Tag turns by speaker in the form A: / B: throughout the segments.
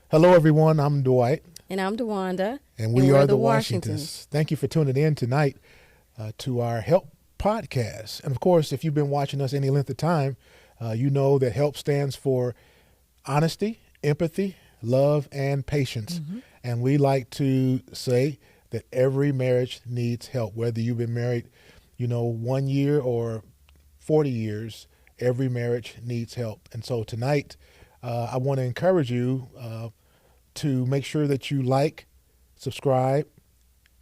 A: Hello, everyone. I'm Dwight.
B: And I'm DeWanda.
A: And we are
B: we're
A: the
B: the
A: Washingtons. Thank you for tuning in tonight to our Help podcast. And of course, if you've been watching us any length of time, you know that HELP stands for honesty, empathy, love, and patience.
B: Mm-hmm.
A: And we like to say that every marriage needs help, whether you've been married, 1 year or 40 years, every marriage needs help. And so tonight, I want to encourage you to make sure that you like, subscribe,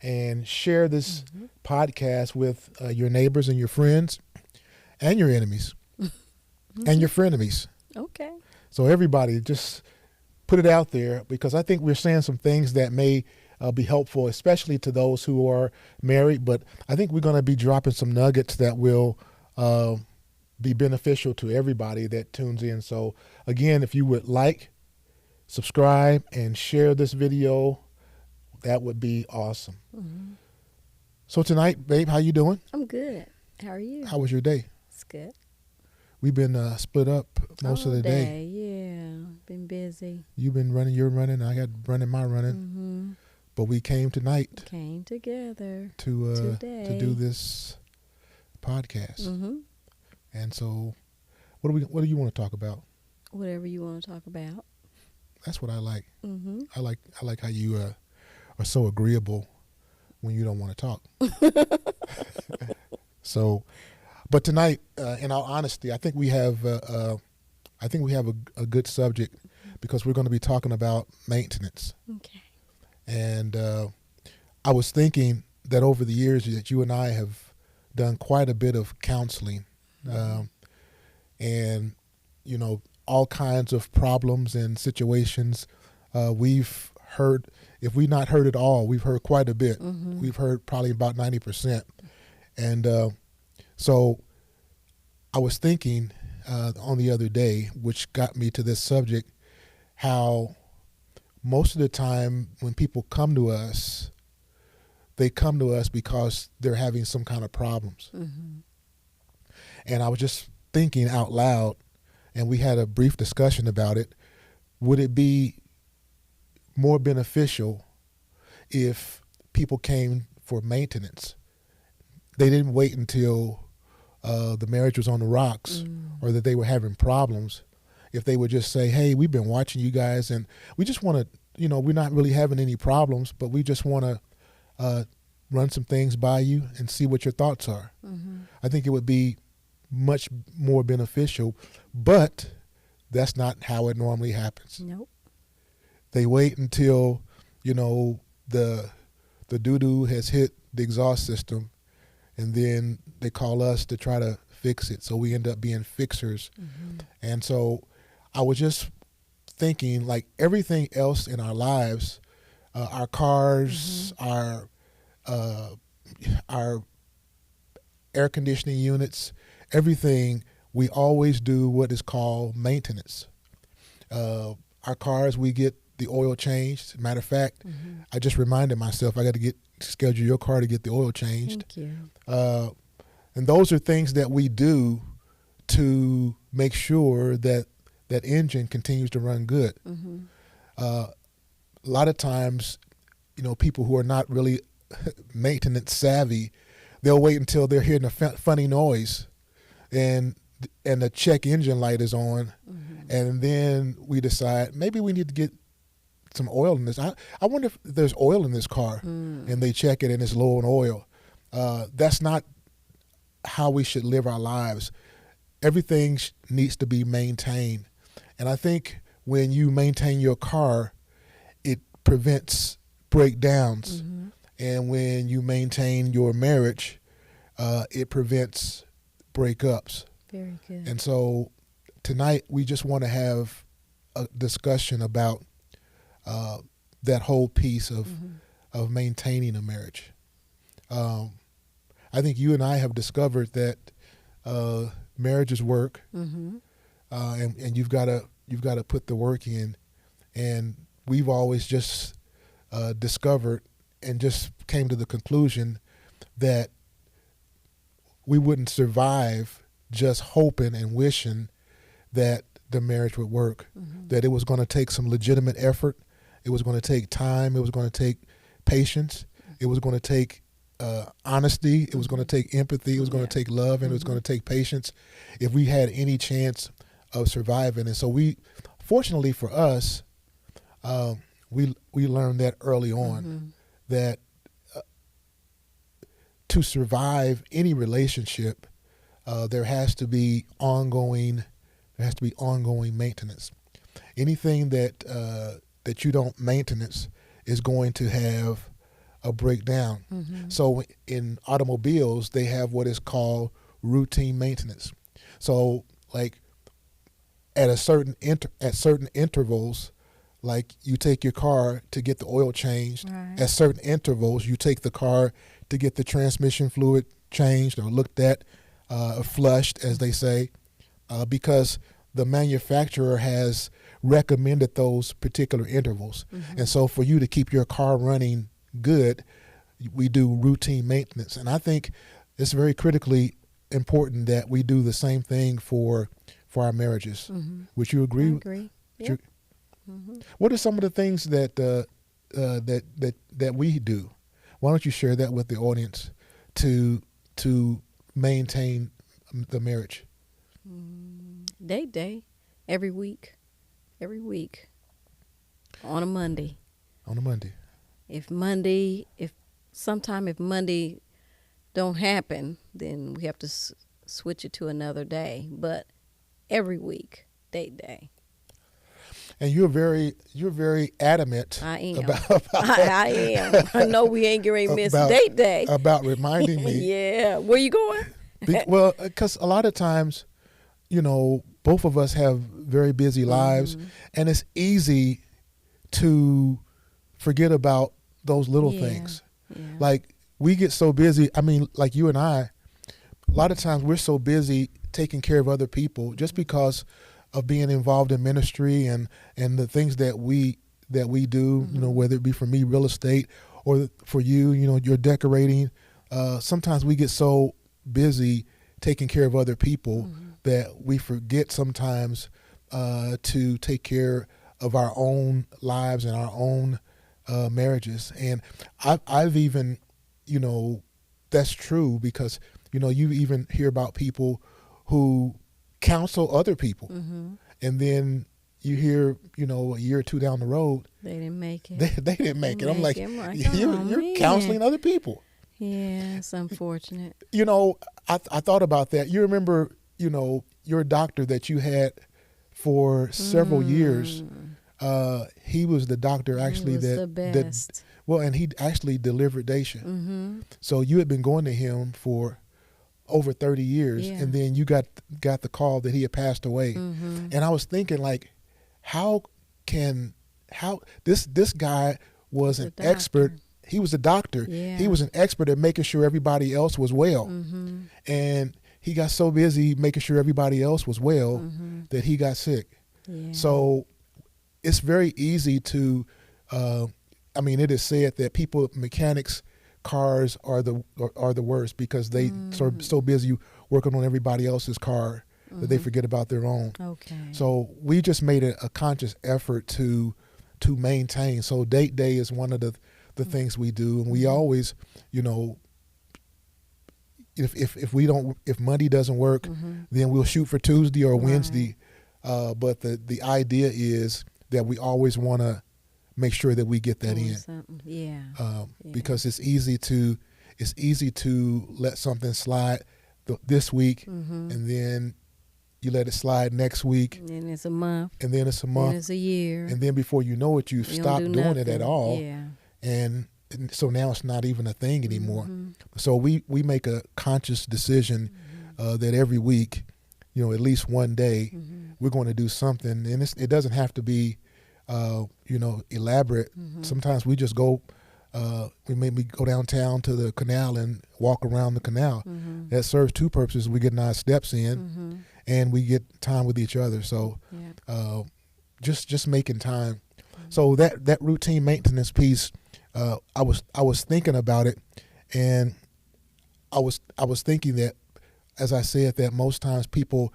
A: and share this podcast with your neighbors and your friends and your enemies and your frenemies.
B: Okay.
A: So everybody, just put it out there, because I think we're saying some things that may be helpful, especially to those who are married. But I think we're going to be dropping some nuggets that will be beneficial to everybody that tunes in. So again, if you would like, subscribe, and share this video, that would be awesome.
B: Mm-hmm.
A: So tonight, babe, how you doing?
B: I'm good. How are you?
A: How was your day?
B: It's good.
A: We've been split up most
B: All
A: of the day.
B: Yeah. Been busy.
A: You've been running your running. I got running my running.
B: Mm-hmm.
A: But we came tonight
B: Came together
A: to
B: today
A: do this podcast.
B: Mm-hmm.
A: And so, what do you want to talk about?
B: Whatever you want to talk about.
A: That's what I like.
B: Mm-hmm.
A: I like how you are so agreeable when you don't want to talk. So, but tonight, in all honesty, I think we have a good subject, because we're going to be talking about maintenance.
B: Okay.
A: And I was thinking that over the years that you and I have done quite a bit of counseling, and all kinds of problems and situations we've heard. If we've not heard it all, we've heard quite a bit.
B: Mm-hmm.
A: We've heard probably about 90%. And so I was thinking on the other day, which got me to this subject, how most of the time when people come to us, they come to us because they're having some kind of problems.
B: Mm-hmm.
A: And I was just thinking out loud, and we had a brief discussion about it. Would it be more beneficial if people came for maintenance? They didn't wait until the marriage was on the rocks or that they were having problems. If they would just say, hey, we've been watching you guys, and we just want to, we're not really having any problems, but we just want to run some things by you and see what your thoughts are.
B: Mm-hmm.
A: I think it would be much more beneficial, but that's not how it normally happens.
B: Nope.
A: They wait until, the doo-doo has hit the exhaust system, and then they call us to try to fix it. So we end up being fixers.
B: Mm-hmm.
A: And so I was just thinking, like everything else in our lives, our cars, our air conditioning units, everything, we always do what is called maintenance. Our cars, we get the oil changed. Matter of fact, I just reminded myself I got to schedule your car to get the oil changed.
B: Thank you.
A: And those are things that we do to make sure that that engine continues to run good.
B: Mm-hmm.
A: A lot of times, people who are not really maintenance savvy, they'll wait until they're hearing a funny noise and the check engine light is on, and then we decide maybe we need to get some oil in this. I wonder if there's oil in this car, and they check it and it's low on oil. That's not how we should live our lives. Everything needs to be maintained. And I think when you maintain your car, it prevents breakdowns.
B: Mm-hmm.
A: And when you maintain your marriage, it prevents breakups.
B: Very good.
A: And so tonight we just want to have a discussion about that whole piece of maintaining a marriage. I think you and I have discovered that marriages work, and you've got to put the work in. And we've always just discovered and just came to the conclusion that we wouldn't survive just hoping and wishing that the marriage would work. That it was going to take some legitimate effort. It was going to take time. It was going to take patience. It was going to take honesty. It was going to take empathy. It was going to take love, and it was going to take patience if we had any chance of surviving. And so fortunately for us, we learned that early on, that to survive any relationship, there has to be ongoing maintenance. Anything that you don't maintenance is going to have a breakdown. So in automobiles, they have what is called routine maintenance. So like at certain intervals, like you take your car to get the oil changed.
B: Right.
A: At certain intervals, you take the car to get the transmission fluid changed or looked at, flushed, as they say, because the manufacturer has recommended those particular intervals. And so for you to keep your car running good, we do routine maintenance. And I think it's very critically important that we do the same thing for our marriages. Would you agree?
B: I agree. Yep.
A: What are some of the things that we do? Why don't you share that with the audience to maintain the marriage?
B: Date day, every week, on a Monday.
A: On a Monday.
B: If Monday don't happen, then we have to switch it to another day. But every week, date day.
A: And you're very adamant.
B: I am.
A: I
B: am. I know we ain't getting ready to miss date day.
A: About reminding me.
B: Yeah. Where you going?
A: Well, because a lot of times, both of us have very busy lives, and it's easy to forget about those little things.
B: Yeah.
A: Like we get so busy. I mean, like you and I, a lot of times we're so busy taking care of other people just because of being involved in ministry and the things that we do, whether it be for me, real estate, or for you, you're decorating. Sometimes we get so busy taking care of other people that we forget sometimes to take care of our own lives and our own marriages. And I've even, that's true because, you even hear about people who counsel other people. And then you hear, a year or two down the road,
B: they didn't make it.
A: They didn't make it. I'm like, you're
B: man.
A: counseling other people.
B: Yeah, it's unfortunate.
A: I thought about that. You remember, your doctor that you had for several years. He was the doctor actually
B: he was the best.
A: And he actually delivered Daisha. So you had been going to him for over 30 years, and then you got the call that he had passed away. And I was thinking, like, how this guy was an expert. He was a doctor.
B: Yeah.
A: He was an expert at making sure everybody else was well. And he got so busy making sure everybody else was well that he got sick.
B: Yeah.
A: So it's very easy to, it is said that mechanics cars are the worst because they so busy working on everybody else's car that they forget about their own.
B: Okay.
A: So we just made a conscious effort to maintain. So date day is one of the things we do, and we always, if Monday doesn't work, then we'll shoot for Tuesday or Wednesday. But the idea is that we always want to make sure that we get that in. Because it's easy to let something slide this week, and then you let it slide next week,
B: and then it's a month,
A: and then it's a month,
B: and it's a year,
A: and then before you know it, you've stopped doing it at all. And so now it's not even a thing anymore. So we make a conscious decision that every week, at least one day, we're going to do something, and it doesn't have to be elaborate. Sometimes we just go, we maybe go downtown to the canal and walk around the canal. That serves two purposes. We get our steps in, and we get time with each other. So just making time. So that routine maintenance piece, I was thinking about it, and I was thinking that, as I said, that most times people,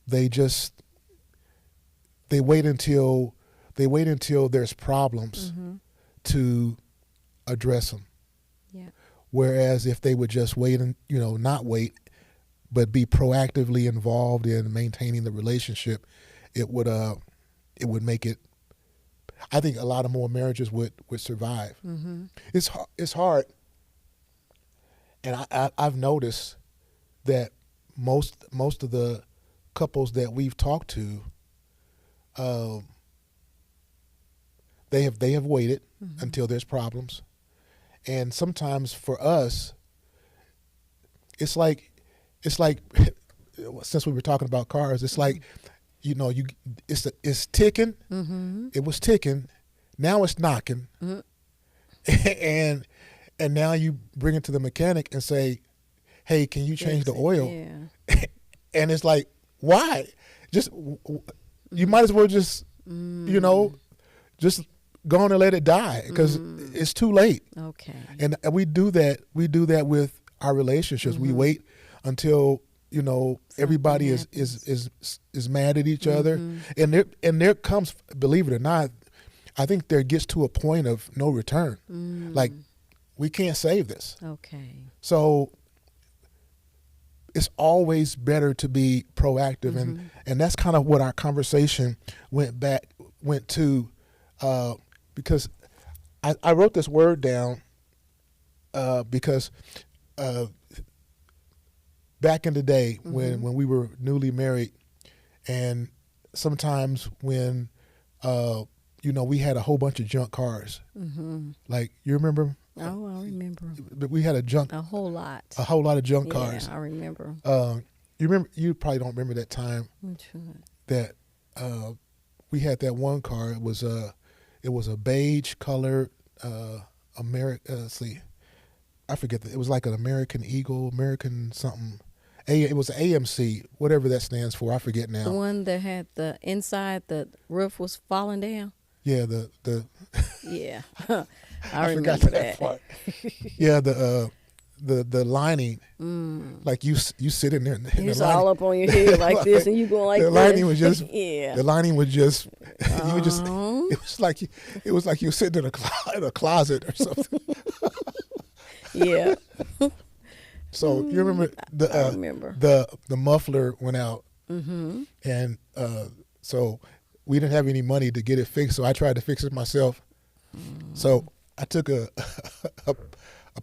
A: they just they wait until there's problems to address them.
B: Yeah.
A: Whereas if they would just wait and not wait, but be proactively involved in maintaining the relationship, it would make it. I think a lot of more marriages would survive. It's hard, and I've noticed that most of the couples that we've talked to, they have waited until there's problems, and sometimes for us, it's like since we were talking about cars, it's like it's ticking. It was ticking, now it's knocking, and now you bring it to the mechanic and say, hey, can you change the oil?
B: Yeah.
A: And it's like, why? Just you might as well just just go on and let it die, because it's too late.
B: Okay.
A: And we do that with our relationships. We wait until everybody is mad at each other, and there comes, believe it or not, I think there gets to a point of no return. Like, we can't save this.
B: Okay.
A: So it's always better to be proactive, and that's kind of what our conversation went to, because I wrote this word down because back in the day when we were newly married, and sometimes when we had a whole bunch of junk cars. Like, you remember?
B: Oh, I remember.
A: But we had a whole lot of junk cars.
B: Yeah, I remember.
A: You probably don't remember that time.
B: Which one?
A: That we had that one car. It was a beige colored let's see, I forget it was like an American Eagle, American something. It was AMC, whatever that stands for. I forget now.
B: The one that had the inside, the roof was falling down.
A: Yeah, the
B: yeah, I
A: forgot
B: remember
A: that part. Yeah, the lining, like you sit in there. And
B: it's all up on your head like this, and you going like
A: the
B: this.
A: lining was just
B: yeah.
A: The lining was just you would just. It was like you were sitting in a closet or something.
B: Yeah.
A: So you remember
B: I remember
A: the muffler went out, and so we didn't have any money to get it fixed. So I tried to fix it myself. So I took a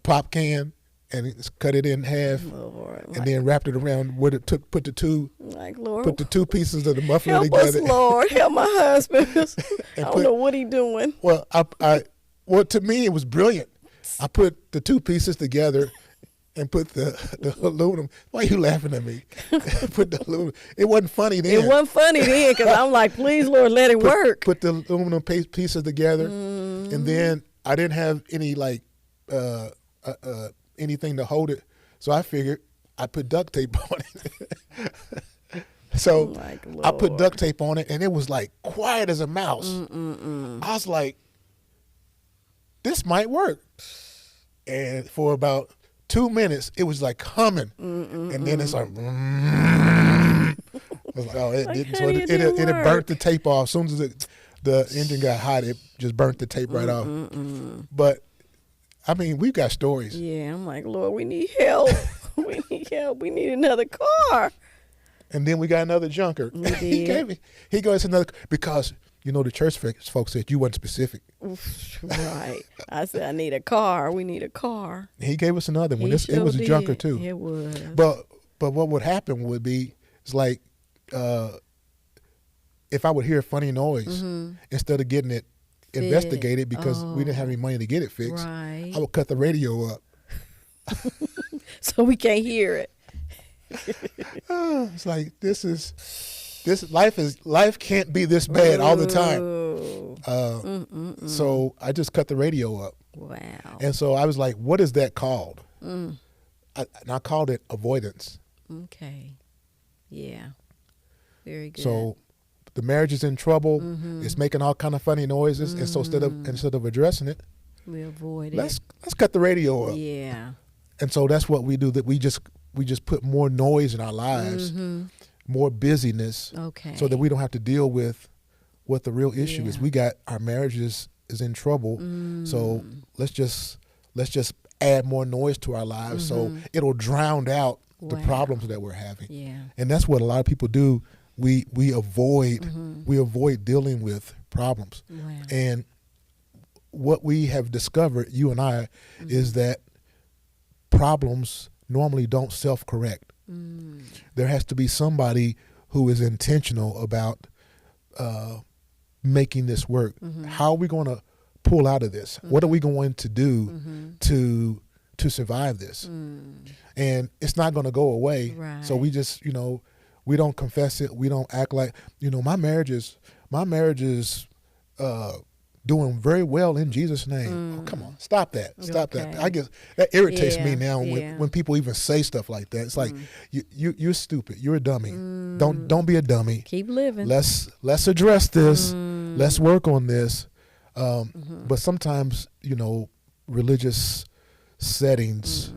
A: pop can and cut it in half,
B: Lord,
A: and then wrapped it around what it took. Put the two pieces of the muffler
B: help
A: together.
B: Us, Lord, help my husband. I don't know what he doing.
A: Well, to me it was brilliant. I put the two pieces together and put the aluminum. Why are you laughing at me? Put the aluminum. It wasn't funny then.
B: It wasn't funny then, because I'm like, please, Lord, let it work.
A: Put the aluminum pieces together, and then I didn't have any anything to hold it, so I figured I put duct tape on it. So I put duct tape on it, and it was like quiet as a mouse. I was like, this might work. And for about 2 minutes, it was like humming, and then it's like, I was like, oh, it didn't. So it burnt the tape off. As soon as the engine got hot, it just burnt the tape right off. But I mean, we've got stories.
B: Yeah, I'm like, Lord, we need help. We need help. We need another car.
A: And then we got another junker. He gave us another, because the church folks said you wasn't specific.
B: Right. I said, I need a car. We need a car.
A: He gave us another one. It was a junker too.
B: It was.
A: But what would happen would be, it's like, if I would hear a funny noise, instead of getting it investigated because we didn't have any money to get it fixed,
B: right,
A: I would cut the radio up.
B: So we can't hear it.
A: It's like, life can't be this bad all the time. So I just cut the radio up.
B: Wow.
A: And so I was like, what is that called? And I called it avoidance.
B: Okay. Yeah. Very good.
A: So the marriage is in trouble. It's making all kind of funny noises. And so instead of addressing it,
B: we avoid
A: let's cut the radio up.
B: Yeah.
A: And so that's what we do, that we just put more noise in our lives, more busyness,
B: okay,
A: so that we don't have to deal with what the real issue is.
B: Yeah.
A: We got our marriages is in trouble, so let's just add more noise to our lives so it'll drown out the
B: Wow.
A: problems that we're having.
B: Yeah.
A: And that's what a lot of people do. We avoid dealing with problems.
B: Wow.
A: And what we have discovered, you and I, is that problems normally don't self-correct. There has to be somebody who is intentional about making this work. How are we going to pull out of this? What are we going to do to survive this? And it's not going to go away.
B: Right.
A: So we just, we don't confess it. We don't act like, my marriage is doing very well in Jesus' name. Oh, come on, stop that. Stop that. I guess that irritates me now when people even say stuff like that. It's like you're stupid. You're a dummy. Don't be a dummy.
B: Keep living.
A: Let's address this. Let's work on this. But sometimes, religious settings,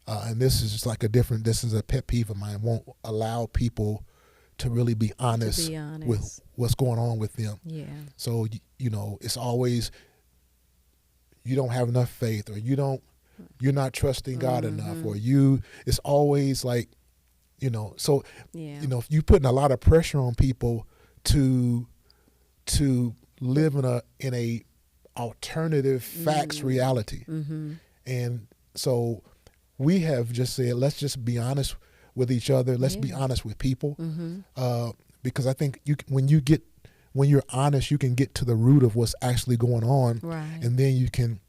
A: and this is just like this is a pet peeve of mine, won't allow people to really be honest with what's going on with them.
B: Yeah.
A: So, it's always, you don't have enough faith, or you're not trusting God enough, or it's always like, so, if you're putting a lot of pressure on people to live in a alternative facts reality. And so we have just said, let's just be honest with each other. Let's be honest with people. Because I think when you're honest, you can get to the root of what's actually going on.
B: Right.
A: And then you can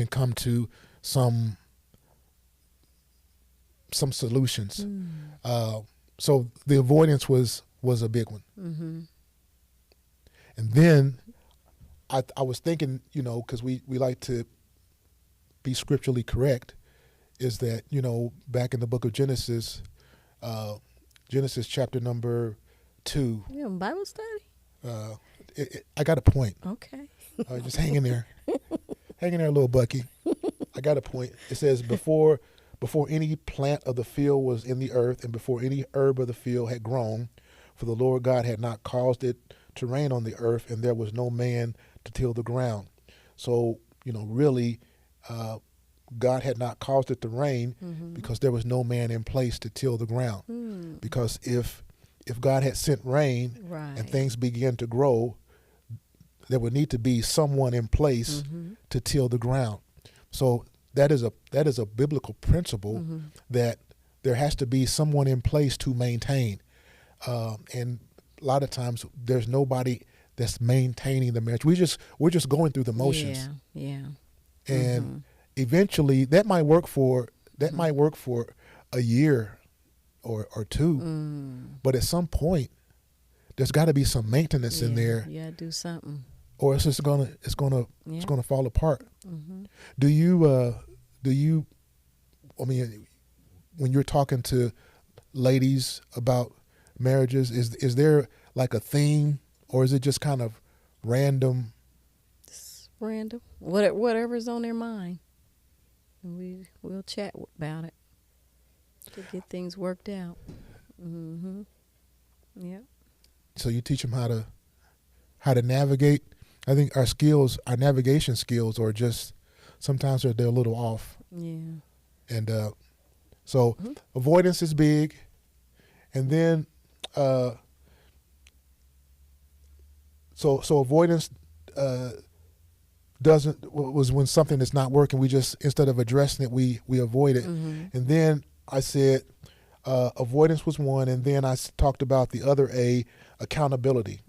A: come to some solutions. So the avoidance was a big one. And then I was thinking, because we like to be scripturally correct, is that, back in the book of Genesis, Genesis chapter number 2.
B: You have a Bible study?
A: I got a point.
B: Okay.
A: Just hang in there. Hang in there, little Bucky. I got a point. It says, before any plant of the field was in the earth, and before any herb of the field had grown, for the Lord God had not caused it to rain on the earth, and there was no man to till the ground. So, really, God had not caused it to rain because there was no man in place to till the ground. Because if God had sent rain and things began to grow, there would need to be someone in place to till the ground. So that is a biblical principle that there has to be someone in place to maintain. And a lot of times there's nobody that's maintaining the marriage. We're just going through the motions.
B: Yeah.
A: And eventually that might work for a year or two. But at some point there's got to be some maintenance in there.
B: You gotta do something.
A: Or it's just gonna fall apart. Do you I mean, when you're talking to ladies about marriages, is there like a theme, or is it just kind of random?
B: It's random. Whatever's on their mind. We'll chat about it to get things worked out. Yeah.
A: So you teach them how to navigate. I think our navigation skills are just sometimes they're a little off.
B: Yeah.
A: And so avoidance is big, and then so avoidance was when something is not working, we just, instead of addressing it, we avoid it. And then I said avoidance was one, and then I talked about the other A, accountability.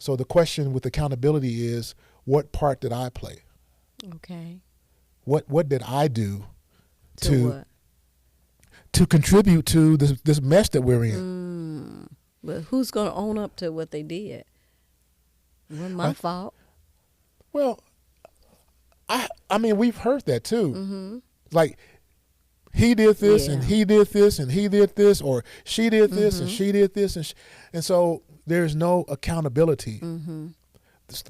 A: So the question with accountability is, what part did I play?
B: Okay.
A: What did I do
B: To
A: contribute to this mess that we're in?
B: But who's going to own up to what they did? It wasn't my fault.
A: Well, I mean, we've heard that too. Like, he did this, and he did this, and he did this, or she did this, and she did this, and so there's no accountability.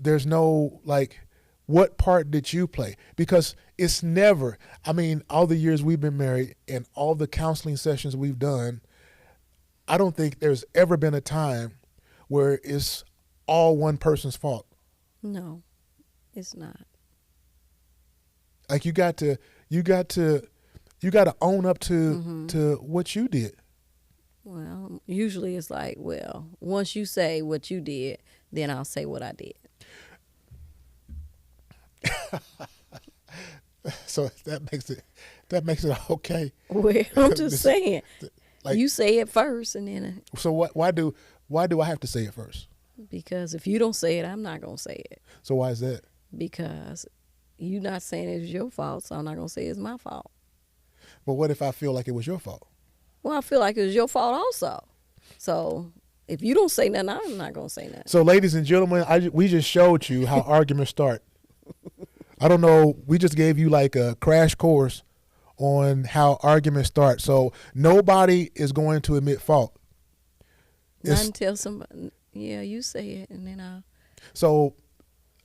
A: There's no, like, what part did you play? Because it's never, I mean, all the years we've been married and all the counseling sessions we've done, I don't think there's ever been a time where it's all one person's fault.
B: No, it's not.
A: Like you got to own up to what you did.
B: Well, usually it's like, well, once you say what you did, then I'll say what I did.
A: So that makes it okay.
B: Well, I'm just saying,
A: Like,
B: you say it first, and then
A: so why do I have to say it first?
B: because if you don't say it, I'm not gonna say it,
A: So why is that?
B: because you not saying it's your fault, so I'm not gonna say it's my fault.
A: But what if I feel like it was your fault?
B: Well, I feel like it was your fault also. So if you don't say nothing, I'm not gonna say nothing.
A: So, ladies and gentlemen, we just showed you how arguments start. I don't know. We just gave you like a crash course on how arguments start. So nobody is going to admit fault.
B: Not until somebody, yeah, you say it, and then I'll.
A: So,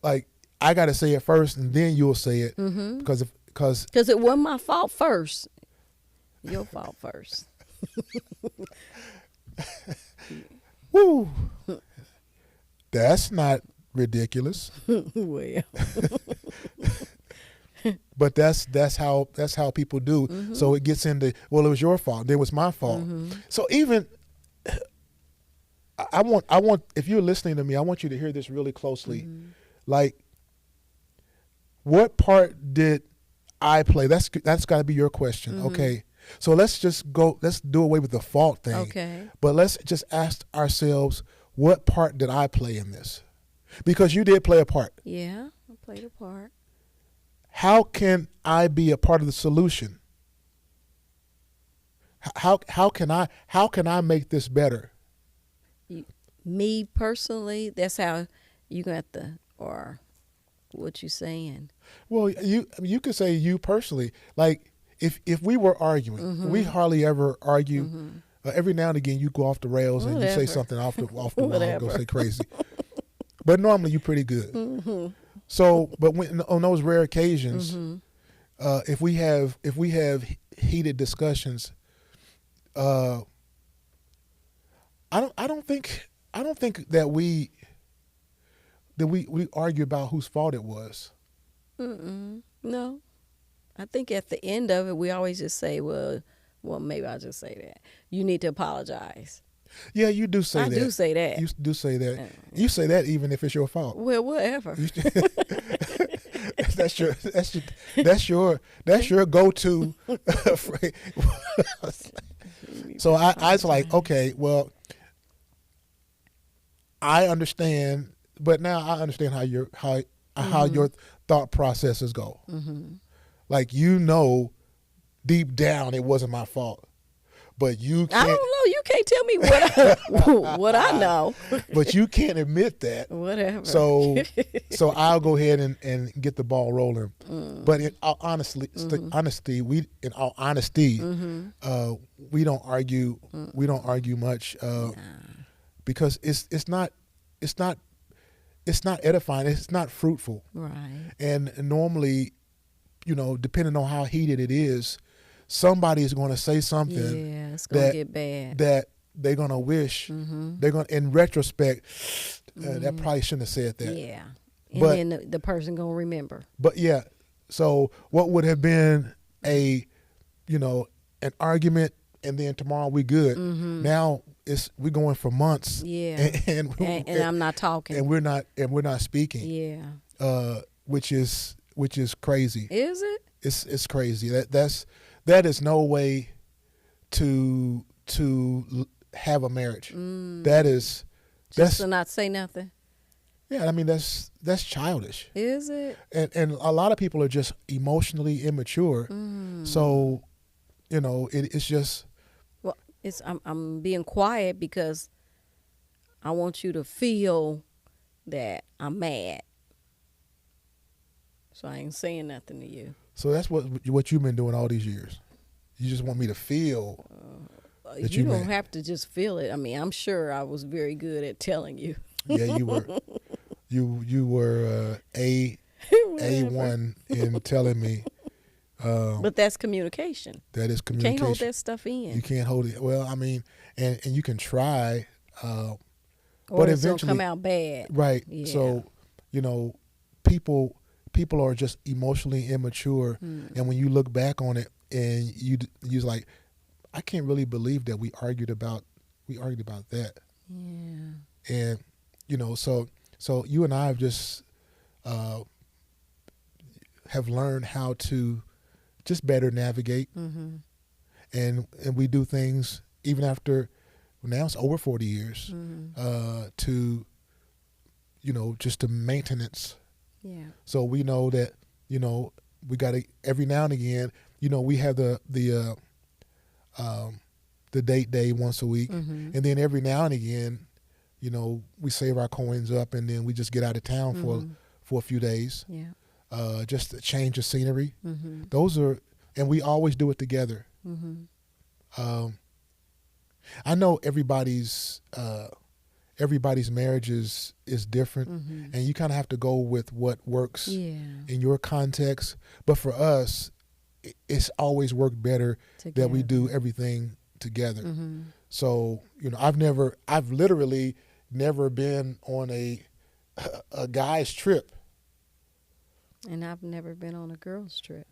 A: like, I got to say it first, and then you'll say it because
B: it wasn't my fault first. Your fault first.
A: Woo, that's not ridiculous.
B: Well.
A: But that's how people do. So it gets into, well, it was your fault, then it was my fault. So even I want if you're listening to me, I want you to hear this really closely. Like, what part did I play? That's got to be your question. Okay. So let's do away with the fault thing.
B: Okay.
A: But let's just ask ourselves, what part did I play in this? Because you did play a part.
B: Yeah, I played a part.
A: How can I be a part of the solution? How can I make this better?
B: Me personally, that's how you got or what you saying.
A: Well, you could say you personally. Like, if we were arguing, we hardly ever argue. Every now and again, you go off the rails and you say something off the wall and go say crazy. But normally, you're pretty good. So, but on those rare occasions, if we have heated discussions, I don't think that we argue about whose fault it was.
B: No, I think at the end of it, we always just say, well, maybe I'll just say that you need to apologize.
A: Yeah, you do say that.
B: I do say that.
A: You do say that. You say that even if it's your fault.
B: Well, whatever.
A: That's your go-to phrase. So I was like, okay, well, I understand, but now I understand how your thought processes go. Like, deep down it wasn't my fault. But you can't.
B: I don't know. You can't tell me what I know.
A: But you can't admit that.
B: Whatever.
A: So I'll go ahead and get the ball rolling. But in all honesty, we don't argue. We don't argue much because it's not edifying. It's not fruitful.
B: Right.
A: And normally, depending on how heated it is, somebody is going to say something.
B: Yeah, it's going to get bad.
A: That they're going to wish. They're going, in retrospect, that probably shouldn't have said that.
B: Yeah. And then the person going to remember.
A: But yeah, so what would have been an argument, and then tomorrow we good. Now we're going for months.
B: Yeah. And I'm not talking.
A: And we're not speaking.
B: Yeah.
A: Which is crazy.
B: Is it?
A: It's crazy. That is no way to have a marriage. That's
B: to not say nothing.
A: Yeah, I mean that's childish.
B: Is it?
A: And a lot of people are just emotionally immature. So, it's just.
B: Well, I'm being quiet because I want you to feel that I'm mad. So I ain't saying nothing to you.
A: So that's what you've been doing all these years. You just want me to feel that
B: you don't have to just feel it. I mean, I'm sure I was very good at telling you.
A: Yeah, you were. You were A1 in telling me.
B: But that's communication.
A: That is communication.
B: You can't hold that stuff in.
A: You can't hold it. Well, I mean, and you can try,
B: Or
A: but
B: it's gonna
A: eventually,
B: come out bad.
A: right?
B: Yeah.
A: So, you know, people are just emotionally immature, and when you look back on it, and you're like, I can't really believe that we argued about that,
B: Yeah.
A: and so you and I have just have learned how to just better navigate,
B: Mm-hmm.
A: and we do things even after now it's over 40 years to just the maintenance.
B: Yeah.
A: So we know that we got to every now and again we have the date day once a week, and then every now and again we save our coins up, and then we just get out of town for a few days,
B: Yeah.
A: just to change the scenery.
B: Mm-hmm.
A: Those are, and we always do it together.
B: Mm-hmm.
A: I know everybody's marriage is different, and you kind of have to go with what works in your context. But for us, it's always worked better that we do everything together. So I've literally never been on a guy's trip.
B: And I've never been on a girl's trip.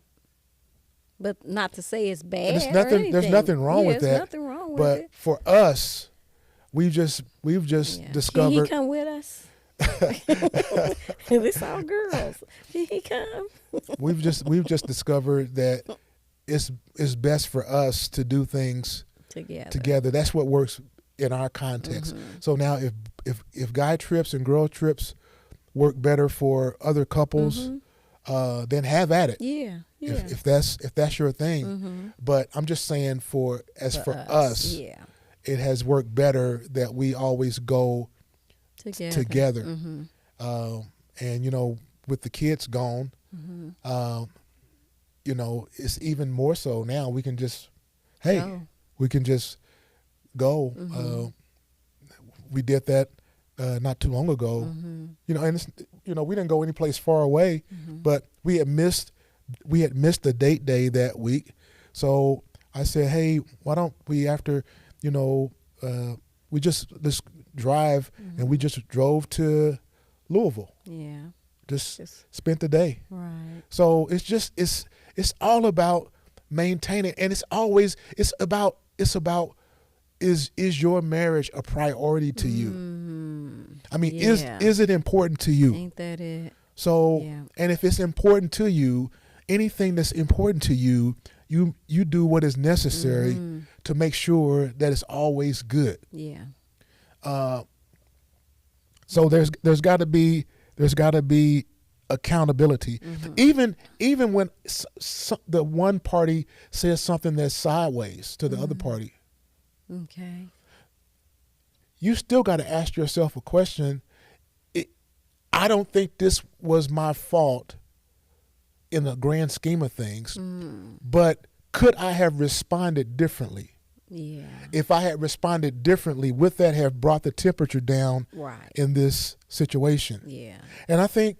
B: But not to say it's bad.
A: And there's nothing wrong with that.
B: There's nothing wrong with
A: but
B: it.
A: For us, we've just discovered.
B: Can he come with us? It's all girls. Can he come?
A: we've just discovered that it's best for us to do things together. That's what works in our context. So now if guy trips and girl trips work better for other couples, then have at it.
B: Yeah.
A: If that's your thing. But I'm just saying for us, it has worked better that we always go together. And with the kids gone, it's even more so now. We can just we can just go. We did that not too long ago. And it's, we didn't go any place far away, but we had missed the date day that week. So I said, hey, why don't we, after we just drive, and we just drove to Louisville. Yeah. Just spent the day.
B: Right.
A: So it's all about maintaining, and it's about is your marriage a priority to you? I mean, is it important to you?
B: Ain't that it?
A: So, and if it's important to you, anything that's important to you, you do what is necessary to make sure that it's always good. Yeah. So there's got to be accountability, even when the one party says something that's sideways to the other party.
B: Okay.
A: You still got to ask yourself a question. I don't think this was my fault in the grand scheme of things, but could I have responded differently? Yeah. If I had responded differently, would that have brought the temperature down in this situation? Yeah. And I think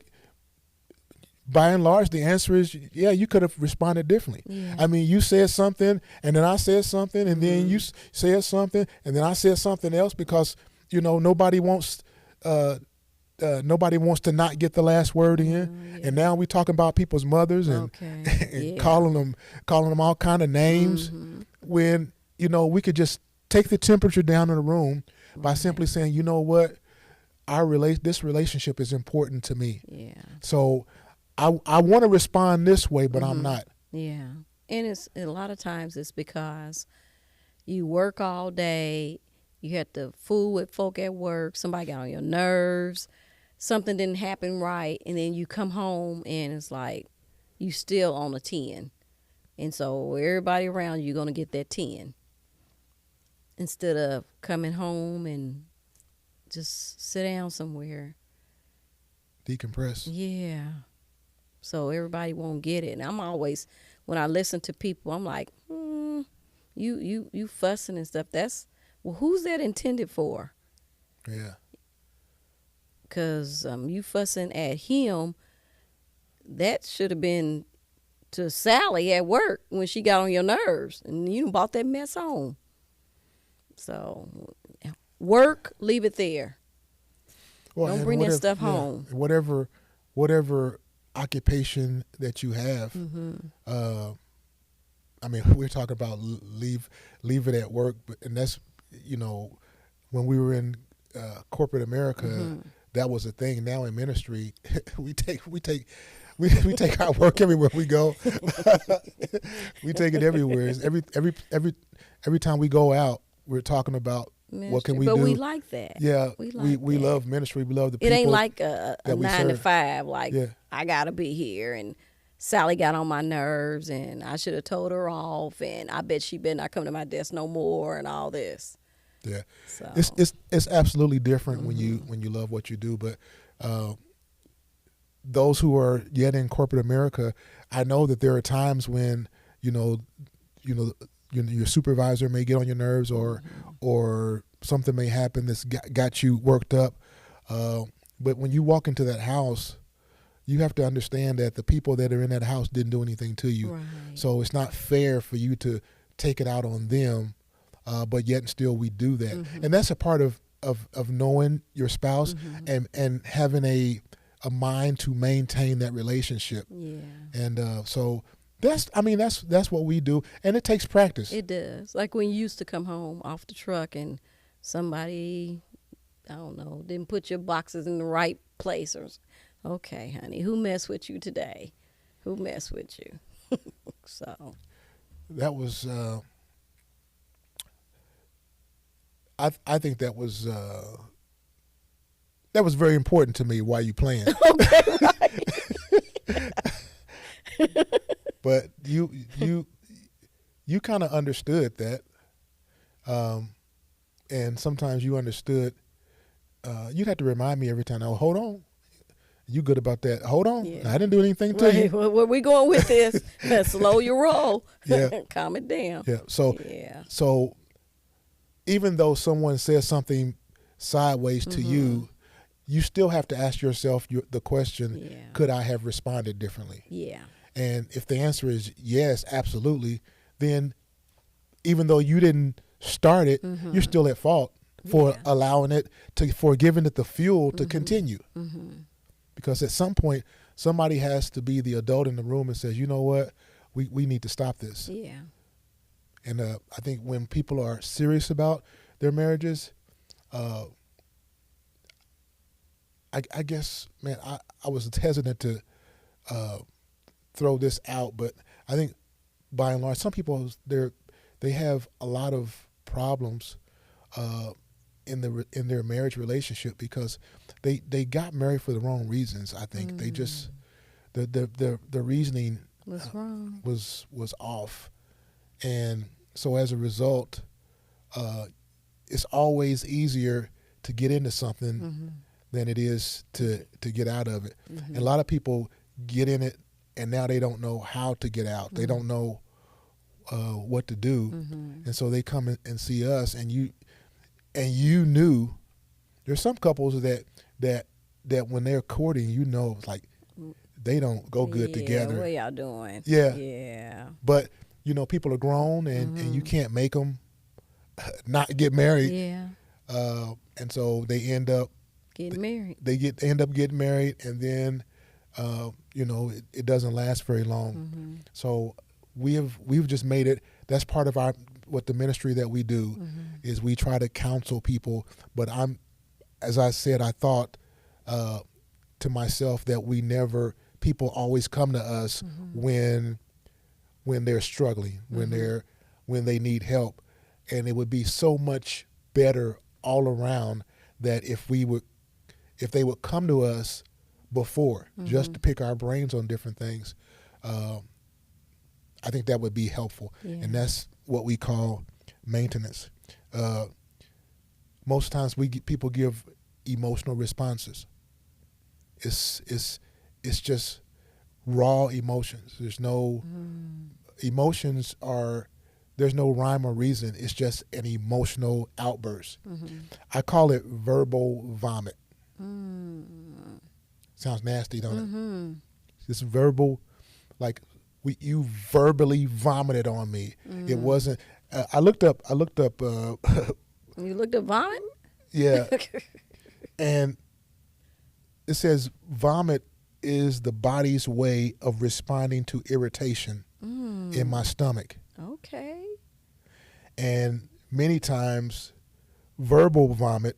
A: by and large, the answer is, you could have responded differently. Yeah. I mean, you said something, and then I said something, and then you said something, and then I said something else, because, nobody wants to not get the last word in. And now we're talking about people's mothers and, and calling them all kind of names, when, we could just take the temperature down in the room by simply saying, you know what, this relationship is important to me. Yeah. So I want to respond this way, but I'm not.
B: Yeah. And a lot of times it's because you work all day, you had to fool with folk at work, somebody got on your nerves, something didn't happen right, and then you come home and it's like you still on a 10. And so everybody around you going to get that 10. Instead of coming home and just sit down somewhere.
A: Decompress.
B: Yeah. So everybody won't get it. And I'm always, when I listen to people, I'm like, you fussing and stuff. Who's that intended for? Yeah. Because you fussing at him, that should have been to Sally at work when she got on your nerves, and you brought that mess home. So work, leave it there.
A: Well,
B: Don't
A: and
B: bring that
A: whatever,
B: stuff
A: yeah,
B: home.
A: whatever occupation that you have. I mean, we're talking about leave it at work, and that's, you know, when we were in corporate America, that was a thing. Now in ministry, we take our work everywhere we go. We take it everywhere. It's every time we go out, we're talking about
B: Ministry.
A: what can we
B: but
A: do.
B: we like that.
A: Yeah, we
B: that.
A: love ministry. We love the
B: It
A: people.
B: ain't like a
A: that we
B: 9 to
A: serve.
B: 5. Like,
A: Yeah.
B: I gotta be here, and Sally got on my nerves, and I should have told her off, and I bet she better not come to my desk no more, and all this.
A: Yeah,
B: So
A: it's absolutely different when you love what you do. But those who are yet in corporate America, I know that there are times when your supervisor may get on your nerves, or something may happen that's got you worked up. But when you walk into that house, you have to understand that the people that are in that house didn't do anything to you.
B: Right.
A: So it's not fair for you to take it out on them, but yet and still we do that. And that's a part of knowing your spouse and having a mind to maintain that relationship.
B: Yeah.
A: And so that's what we do, and it takes practice.
B: It does. Like when you used to come home off the truck and somebody, I don't know, didn't put your boxes in the right place, or okay, honey, who messed with you today? Who messed with you? So
A: that was I think that was very important to me while you playing.
B: okay, right.
A: But you kind of understood that, and sometimes you understood. You'd have to remind me every time. Oh, hold on, you good about that? Hold on,
B: Yeah.
A: I didn't do anything to you.
B: Where we going with this? Slow your roll.
A: Yeah.
B: Calm it down.
A: Yeah. So even though someone says something sideways to you, you still have to ask yourself the question: could I have responded differently?
B: Yeah.
A: And if the answer is yes, absolutely, then even though you didn't start it, you're still at fault for allowing it for giving it the fuel to continue. Because at some point, somebody has to be the adult in the room and says, you know what, we need to stop this.
B: Yeah.
A: And I think when people are serious about their marriages, I guess, man, I was hesitant to throw this out, but I think by and large, some people they have a lot of problems in their marriage relationship because they got married for the wrong reasons. I think they just the reasoning
B: was wrong,
A: was off, and so as a result, it's always easier to get into something than it is to get out of it. And a lot of people get in it, and now they don't know how to get out. They don't know what to do, and so they come and see us. And you knew there's some couples that when they're courting, it's like they don't go good together.
B: What y'all doing?
A: Yeah. But people are grown, and you can't make them not get married.
B: Yeah.
A: And so they end up
B: getting married.
A: They end up getting married, and then it doesn't last very long. So we've just made it. That's part of what the ministry that we do is we try to counsel people. But as I said, I thought to myself that people always come to us when they're struggling, when they need help, and it would be so much better all around that if they would come to us before just to pick our brains on different things. I think that would be helpful, and that's what we call maintenance. Most times people give emotional responses. It's just raw emotions. There's no emotions there's no rhyme or reason. It's just an emotional outburst. I call it verbal vomit. Sounds nasty, don't it? It's verbal, like you verbally vomited on me. It wasn't. I looked up.
B: You looked up vomit?
A: Yeah, and it says vomit is the body's way of responding to irritation in my stomach.
B: Okay.
A: And many times, verbal vomit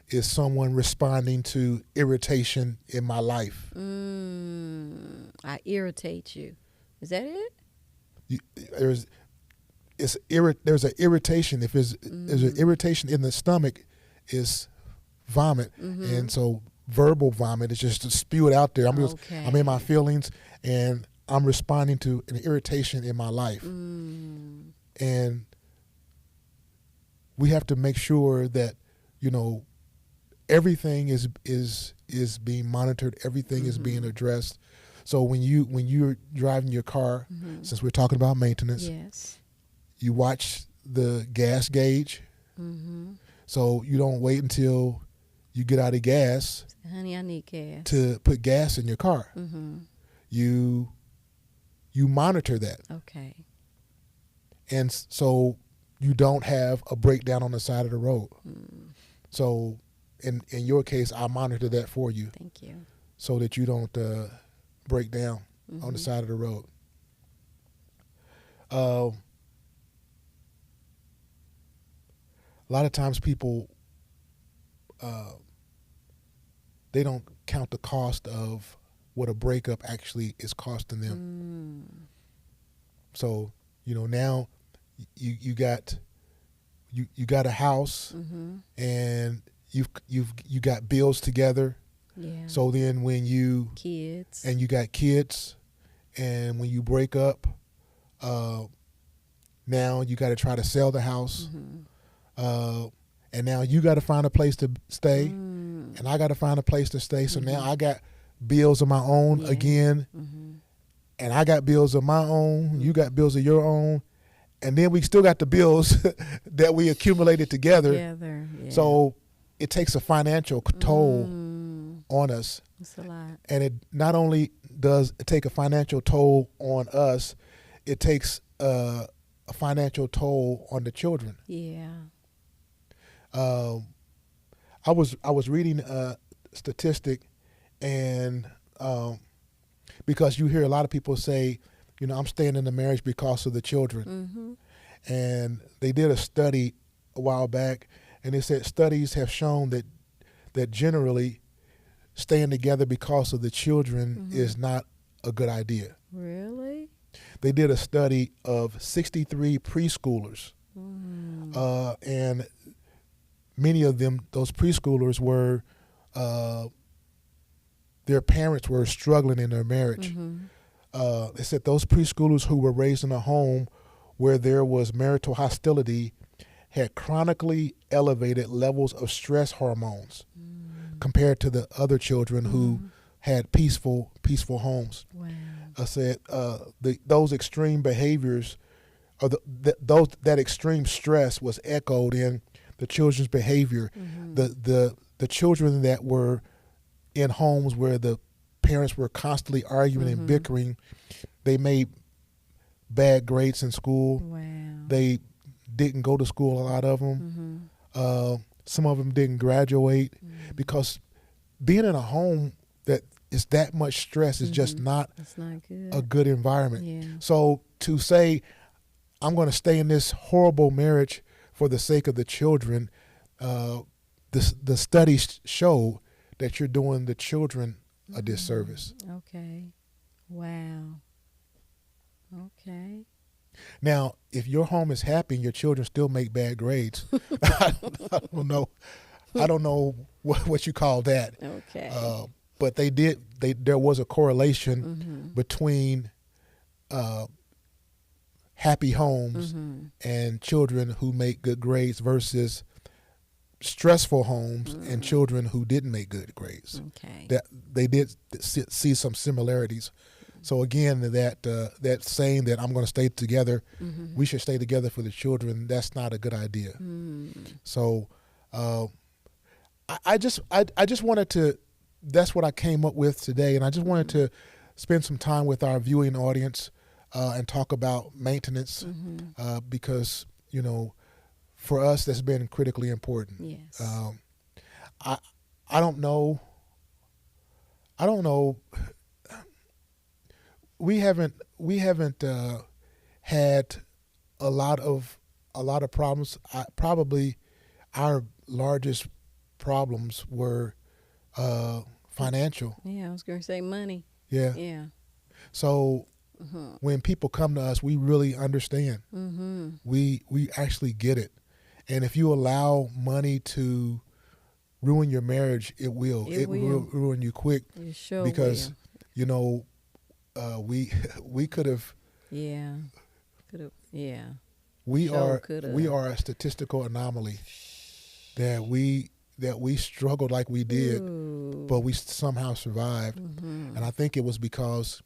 A: is someone responding to irritation in my life.
B: I irritate you. Is that it?
A: There's an irritation. If there's an irritation in the stomach, is vomit. And so verbal vomit is just to spew it out there. I'm in my feelings and I'm responding to an irritation in my life. And we have to make sure that, everything is being monitored, everything is being addressed. So when you're driving your car, since we're talking about maintenance,
B: Yes.
A: you watch the gas gauge. So you don't wait until you get out of gas.
B: Honey, I need gas.
A: To put gas in your car. You monitor that.
B: Okay.
A: And so you don't have a breakdown on the side of the road. So in your case, I monitor that for you.
B: Thank you.
A: So that you don't break down on the side of the road. A lot of times people, they don't count the cost of what a breakup actually is costing them. So, now you got a house and you got bills together.
B: Yeah.
A: So then when you
B: kids
A: and you got kids, and when you break up, now you got to try to sell the house, and now you got to find a place to stay, and I got to find a place to stay. So now I got bills of my own again, and I got bills of my own. You got bills of your own, and then we still got the bills that we accumulated together.
B: Yeah.
A: So it takes a financial toll on us.
B: It's a lot.
A: And it not only does it take a financial toll on us, it takes a financial toll on the children.
B: Yeah.
A: I was reading a statistic, and because you hear a lot of people say, I'm staying in the marriage because of the children. And they did a study a while back, and they said studies have shown that generally staying together because of the children is not a good idea.
B: Really?
A: They did a study of 63 preschoolers, and many of them, those preschoolers were, their parents were struggling in their marriage. They said those preschoolers who were raised in a home where there was marital hostility had chronically elevated levels of stress hormones compared to the other children who had peaceful homes.
B: Wow.
A: I said those extreme behaviors, or that extreme stress was echoed in the children's behavior. The children that were in homes where the parents were constantly arguing and bickering, they made bad grades in school.
B: Wow.
A: They didn't go to school, a lot of them. Some of them didn't graduate because being in a home that is that much stress is just not
B: good.
A: a good environment.
B: Yeah.
A: So to say, I'm going to stay in this horrible marriage for the sake of the children, the studies show that you're doing the children a disservice.
B: Okay. Wow. Okay.
A: Now, if your home is happy and your children still make bad grades, I don't know what you call that.
B: Okay.
A: But there was a correlation between happy homes and children who make good grades versus stressful homes and children who didn't make good grades.
B: Okay.
A: That they did see some similarities. So again, that saying that I'm going to stay together, we should stay together for the children, that's not a good idea. So I just wanted to, that's what I came up with today, and I just wanted to spend some time with our viewing audience and talk about maintenance because, for us, that's been critically important.
B: Yes.
A: I don't know I don't know. We haven't had a lot of problems. Probably our largest problems were financial.
B: Yeah, I was going to say money.
A: Yeah.
B: Yeah.
A: So when people come to us, we really understand.
B: Mm-hmm.
A: We actually get it. And if you allow money to ruin your marriage, it will.
B: It will.
A: Ruin you quick
B: It sure
A: because
B: will.
A: you know we could have.
B: Yeah. Could have. Yeah.
A: We
B: Sure coulda.
A: we are a statistical anomaly that we struggled like we did,
B: Ooh.
A: but we somehow survived.
B: Mm-hmm.
A: And I think it was because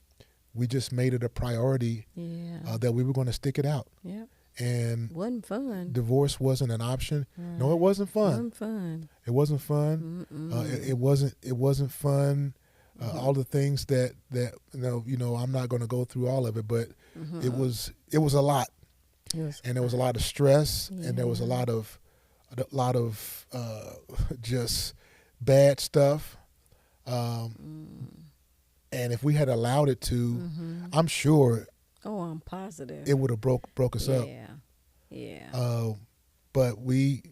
A: we just made it a priority
B: Yeah.
A: that we were going to stick it out.
B: Yep.
A: And
B: Wasn't fun.
A: divorce wasn't an option.
B: Right.
A: No, it wasn't fun.
B: Wasn't fun.
A: It wasn't fun.
B: Mm-mm.
A: It wasn't fun. All the things that I'm not going to go through all of it, but it was a lot,
B: It was
A: and there was a lot of stress, and there was a
B: Yeah.
A: lot of just bad stuff. And if we had allowed it to, I'm sure
B: Oh, I'm positive.
A: it would have broke us up.
B: Yeah. Yeah.
A: But we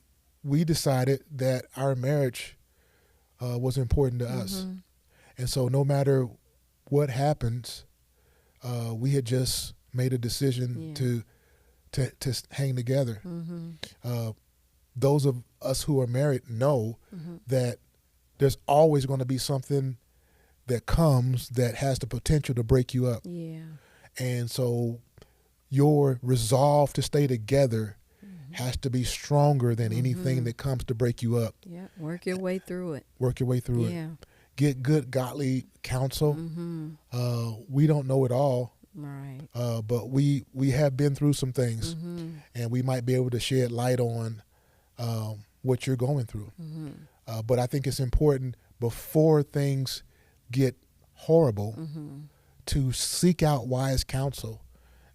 A: decided that our marriage was important to us, and so no matter what happens, we had just made a decision to hang together. Those of us who are married know that there's always going to be something that comes that has the potential to break you up.
B: Yeah.
A: And so your resolve to stay together has to be stronger than anything that comes to break you up.
B: Yeah. Work your way through it.
A: Work your way through it.
B: Yeah.
A: Get good godly counsel. We don't know it all,
B: Right.
A: but we have been through some things, and we might be able to shed light on what you're going through. But I think it's important before things get horrible to seek out wise counsel.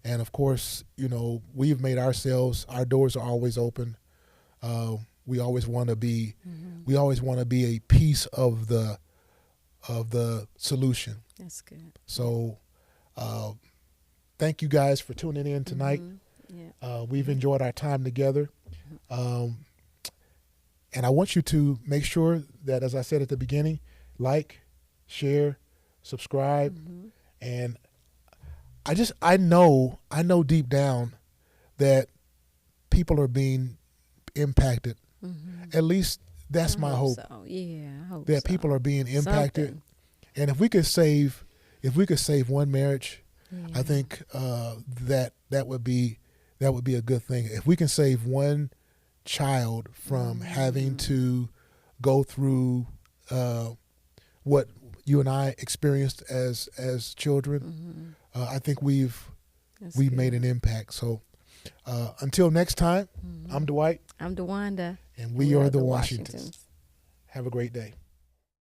A: And of course, we've made our doors are always open. We always want to be a piece of the solution.
B: That's good.
A: So thank you guys for tuning in tonight.
B: Yeah.
A: We've enjoyed our time together. And I want you to make sure that, as I said at the beginning, like, share, subscribe. And I know deep down that people are being impacted. At least that's my hope.
B: So. Yeah, I hope
A: that
B: so.
A: people are being impacted.
B: Something.
A: And if we could save one marriage, I think that would be a good thing. If we can save one child from having to go through what you and I experienced as children, I think we've made an impact. So until next time, I'm Dwight.
B: I'm DeWanda.
A: And we are the Washingtons. Have a great day.